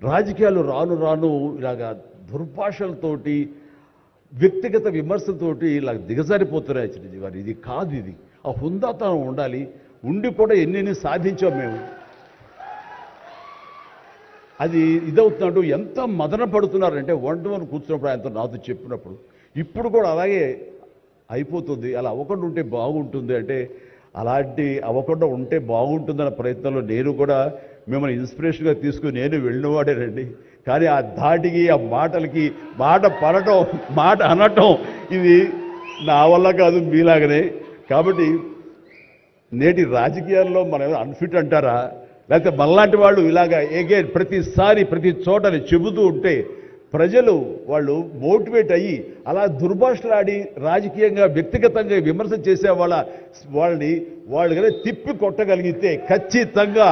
రాజకీయాలు రాను రాను ఇలాగా దుర్భాషలతోటి వ్యక్తిగత విమర్శలతోటి ఇలా దిగజారిపోతున్నాయి చిరంజీవి గారు. ఇది కాదు, ఇది ఆ హుందాతనం ఉండాలి. ఉండి కూడా ఎన్ని సాధించాం మేము. అది ఇదవుతున్నాడు. ఎంత మదన పడుతున్నారంటే వన్ కూర్చున్నప్పుడు ఆయనతో నాతో చెప్పినప్పుడు ఇప్పుడు కూడా అలాగే అయిపోతుంది. అలా అవ్వకుండా ఉంటే బాగుంటుంది అంటే అలాంటి అవ్వకుండా ఉంటే బాగుంటుందన్న ప్రయత్నంలో నేను కూడా మిమ్మల్ని ఇన్స్పిరేషన్గా తీసుకుని నేను వెళ్ళినవాడేనండి. కానీ ఆ ధాటికి ఆ మాటలకి మాట పడటం మాట అనటం ఇది నా వల్ల కాదు, మీలాగనే. కాబట్టి నేటి రాజకీయాల్లో మనం అన్ఫిట్ అంటారా, లేకపోతే మనలాంటి వాళ్ళు ఇలాగా ఎగైన్ ప్రతిసారి ప్రతి చోటని చెబుతూ ఉంటే ప్రజలు వాళ్ళు మోటివేట్ అయ్యి అలా దుర్భాషలాడి రాజకీయంగా వ్యక్తిగతంగా విమర్శ చేసే వాళ్ళని వాళ్ళు తిప్పి కొట్టగలిగితే ఖచ్చితంగా